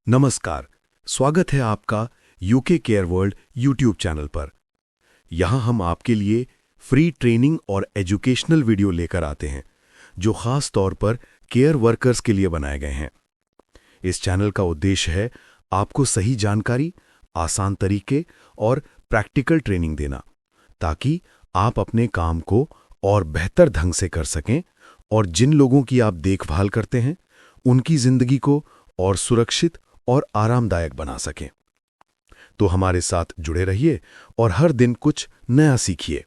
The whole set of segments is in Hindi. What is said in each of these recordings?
नमस्कार। स्वागत है आपका UK care world YouTube channel पर। यहाँ हम आपके लिए फ्री ट्रेनिंग और एजुकेशनल वीडियो लेकर आते हैं जो खास तौर पर केयर वर्कर्स के लिए बनाए गए हैं। इस चैनल का उद्देश्य है आपको सही जानकारी, आसान तरीके और प्रैक्टिकल ट्रेनिंग देना, ताकि आप अपने काम को और बेहतर ढंग से कर सकें और जिन लोगों की आप देखभाल करते हैं उनकी जिंदगी को और सुरक्षित और आरामदायक बना सकें। तो हमारे साथ जुड़े रहिए और हर दिन कुछ नया सीखिए।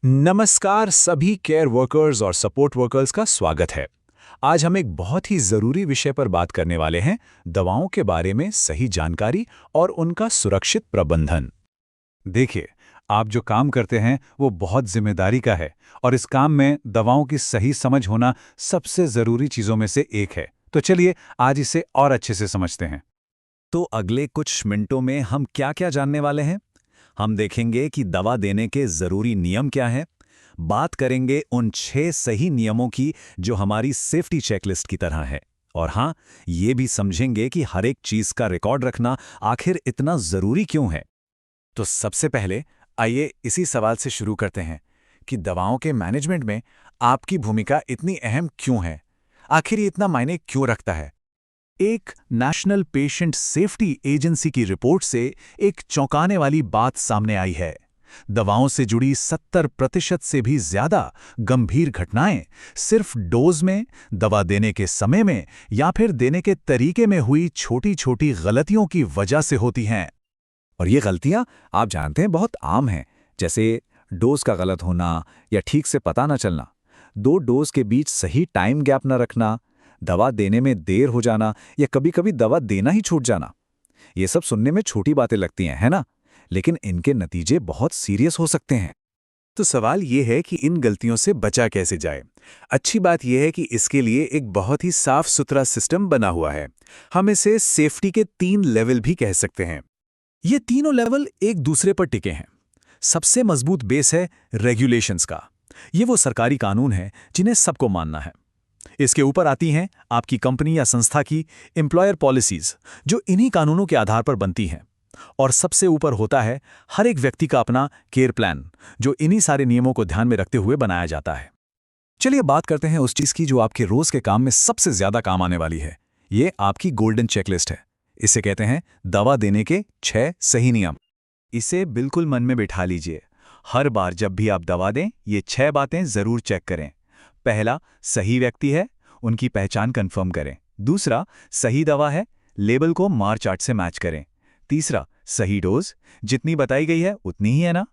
नमस्कार सभी केयर वर्कर्स और सपोर्ट वर्कर्स का स्वागत है। आज हम एक बहुत ही ज़रूरी विषय पर बात करने वाले हैं, दवाओं के बारे में सही जानकारी और उनका सुरक्षित प्रबंधन। देखिए, आप जो काम करते हैं वो बहुत जिम्मेदारी का है और इस काम में दवाओं की सही समझ होना सबसे ज़रूरी चीज़ों में से एक है। तो चलिए आज इसे और अच्छे से समझते हैं। तो अगले कुछ मिनटों में हम क्या-क्या जानने वाले हैं? हम देखेंगे कि दवा देने के ज़रूरी नियम क्या हैं, बात करेंगे उन 6 सही नियमों की जो हमारी सेफ्टी चेकलिस्ट की तरह है, और हाँ, ये भी समझेंगे कि हर एक चीज़ का रिकॉर्ड रखना आखिर इतना ज़रूरी क्यों है। तो सबसे पहले आइए इसी सवाल से शुरू करते हैं कि दवाओं के मैनेजमेंट में आपकी भूमिका इतनी अहम क्यों है? आखिर ये इतना मायने क्यों रखता है? एक नेशनल पेशेंट सेफ्टी एजेंसी की रिपोर्ट से एक चौंकाने वाली बात सामने आई है। दवाओं से जुड़ी 70% से भी ज्यादा गंभीर घटनाएं सिर्फ डोज में, दवा देने के समय में या फिर देने के तरीके में हुई छोटी-छोटी गलतियों की वजह से होती हैं। और ये गलतियां आप जानते हैं बहुत आम हैं, जैसे डोज का गलत होना या ठीक से पता न चलना, 2 डोज के बीच सही टाइम गैप न रखना, दवा देने में देर हो जाना या कभी-कभी दवा देना ही छूट जाना। ये सब सुनने में छोटी बातें लगती हैं, है ना? लेकिन इनके नतीजे बहुत सीरियस हो सकते हैं। तो सवाल ये है कि इन गलतियों से बचा कैसे जाए? अच्छी बात यह है कि इसके लिए एक बहुत ही साफ-सुथरा सिस्टम बना हुआ है। हम इसे सेफ्टी के 3 लेवल भी कह सकते हैं। ये तीनों लेवल एक दूसरे पर टिके हैं। सबसे मजबूत बेस है रेगुलेशंस का। ये वो सरकारी कानून हैं जिन्हें सबको मानना है। इसके ऊपर आती हैं आपकी कंपनी या संस्था की एम्प्लॉयर पॉलिसीज, जो इन्हीं कानूनों के आधार पर बनती हैं। और सबसे ऊपर होता है हर एक व्यक्ति का अपना केयर प्लान, जो इन्हीं सारे नियमों को ध्यान में रखते हुए बनाया जाता है। चलिए बात करते हैं उस चीज की जो आपके रोज के काम में सबसे ज्यादा काम आने वाली है। ये आपकी गोल्डन चेकलिस्ट है। इसे कहते हैं दवा देने के 6 सही नियम। इसे बिल्कुल मन में बिठा लीजिए। हर बार जब भी आप दवा दें, ये 6 बातें जरूर चेक करें। पहला, सही व्यक्ति है, उनकी पहचान कंफर्म करें। दूसरा, सही दवा है, लेबल को मार चार्ट से मैच करें। तीसरा, सही डोज, जितनी बताई गई है उतनी ही है ना?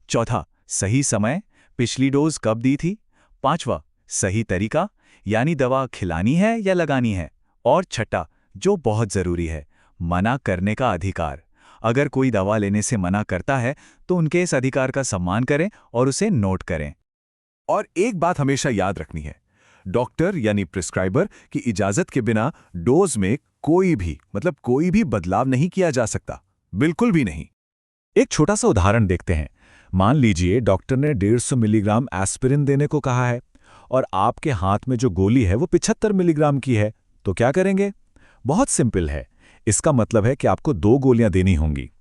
चौथा, सही समय, पिछली डोज कब दी थी? पांचवा, सही तरीका, यानी दवा खिलानी है या लगानी है। और छठा, जो बहुत जरूरी है, मना करने का अधिकार। अगर कोई दवा लेने से मना करता है तो उनके इस अधिकार का सम्मान करें और उसे नोट करें। और एक बात हमेशा याद रखनी है, डॉक्टर यानी प्रिस्क्राइबर की इजाजत के बिना डोज में कोई भी बदलाव नहीं किया जा सकता, बिल्कुल भी नहीं। एक छोटा सा उदाहरण देखते हैं। मान लीजिए डॉक्टर ने 150 मिलीग्राम एस्पिरिन देने को कहा है और आपके हाथ में जो गोली है वो 75 मिलीग्राम की है, तो क्या करेंगे? बहुत सिंपल है। इसका मतलब है कि आपको 2 गोलियां देनी होंगी।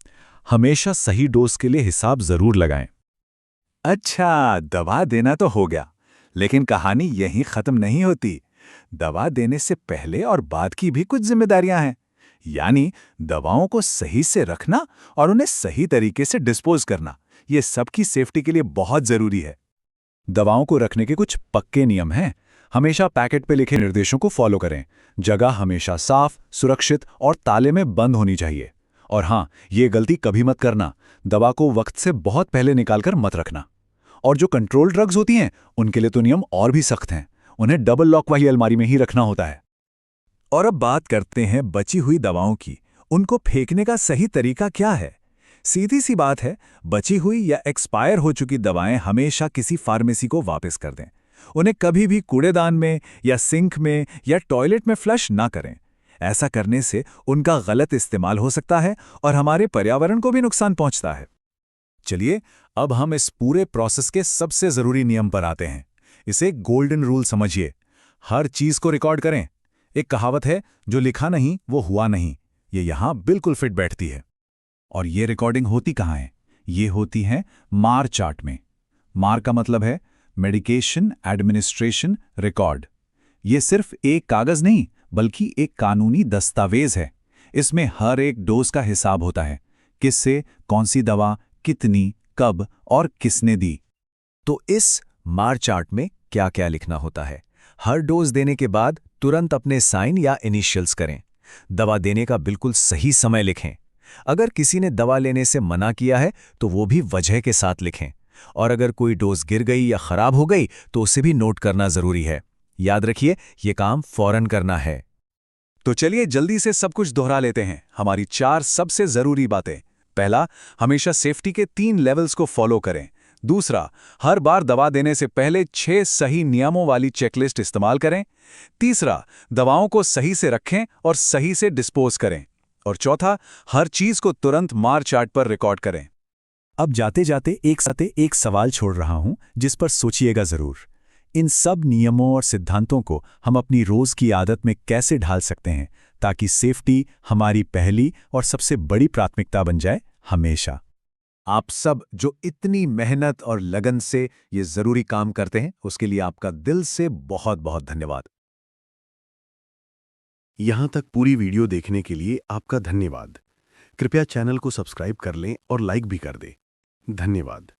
हमेशा सही डोज के लिए हिसाब जरूर लगाएं। अच्छा, दवा देना तो हो गया, लेकिन कहानी यहीं खत्म नहीं होती। दवा देने से पहले और बाद की भी कुछ जिम्मेदारियां हैं, यानी दवाओं को सही से रखना और उन्हें सही तरीके से डिस्पोज करना। ये सबकी सेफ्टी के लिए बहुत जरूरी है। दवाओं को रखने के कुछ पक्के नियम हैं। हमेशा पैकेट पे लिखे निर्देशों को फॉलो करें। जगह हमेशा साफ, सुरक्षित और ताले में बंद होनी चाहिए। और हाँ, ये गलती कभी मत करना, दवा को वक्त से बहुत पहले निकालकर मत रखना। और जो कंट्रोल ड्रग्स होती हैं, उनके लिए तो नियम और भी सख्त हैं। उन्हें डबल लॉक वाली अलमारी में ही रखना होता है। और अब बात करते हैं बची हुई दवाओं की। उनको फेंकने का सही तरीका क्या है? सीधी सी बात है, बची हुई या एक्सपायर हो चुकी दवाएं हमेशा किसी फार्मेसी को वापस कर दें। उन्हें कभी भी कूड़ेदान में या सिंक में या टॉयलेट में फ्लश ना करें। ऐसा करने से उनका गलत इस्तेमाल हो सकता है और हमारे पर्यावरण को भी नुकसान पहुंचता है। चलिए अब हम इस पूरे प्रोसेस के सबसे जरूरी नियम पर आते हैं। इसे गोल्डन रूल समझिए। हर चीज को रिकॉर्ड करें। एक कहावत है, जो लिखा नहीं वो हुआ नहीं। ये यहाँ बिल्कुल फिट बैठती है। और ये रिकॉर्डिंग होती कहाँ है? ये होती है मार चार्ट में। मार का मतलब है मेडिकेशन एडमिनिस्ट्रेशन रिकॉर्ड। ये सिर्फ एक कागज नहीं, बल्कि एक कानूनी दस्तावेज है। इसमें हर एक डोज का हिसाब होता है, किससे, कौन सी दवा, कितनी, कब और किसने दी। तो इस मार चार्ट में क्या क्या लिखना होता है? हर डोज देने के बाद तुरंत अपने साइन या इनिशियल्स करें। दवा देने का बिल्कुल सही समय लिखें। अगर किसी ने दवा लेने से मना किया है तो वो भी वजह के साथ लिखें। और अगर कोई डोज गिर गई या खराब हो गई तो उसे भी नोट करना जरूरी है। याद रखिए, ये काम फौरन करना है। तो चलिए जल्दी से सब कुछ दोहरा लेते हैं, हमारी 4 सबसे जरूरी बातें। पहला, हमेशा सेफ्टी के 3 लेवल्स को फॉलो करें। दूसरा, हर बार दवा देने से पहले 6 सही नियमों वाली चेकलिस्ट इस्तेमाल करें। तीसरा, दवाओं को सही से रखें और सही से डिस्पोज करें। और चौथा, हर चीज को तुरंत मार चार्ट पर रिकॉर्ड करें। अब जाते जाते एक सवाल छोड़ रहा हूं जिस पर सोचिएगा जरूर। इन सब नियमों और सिद्धांतों को हम अपनी रोज की आदत में कैसे ढाल सकते हैं ताकि सेफ्टी हमारी पहली और सबसे बड़ी प्राथमिकता बन जाए हमेशा। आप सब जो इतनी मेहनत और लगन से ये जरूरी काम करते हैं, उसके लिए आपका दिल से बहुत बहुत धन्यवाद। यहाँ तक पूरी वीडियो देखने के लिए आपका धन्यवाद। कृपया चैनल को सब्सक्राइब कर लें और लाइक भी कर दें। धन्यवाद।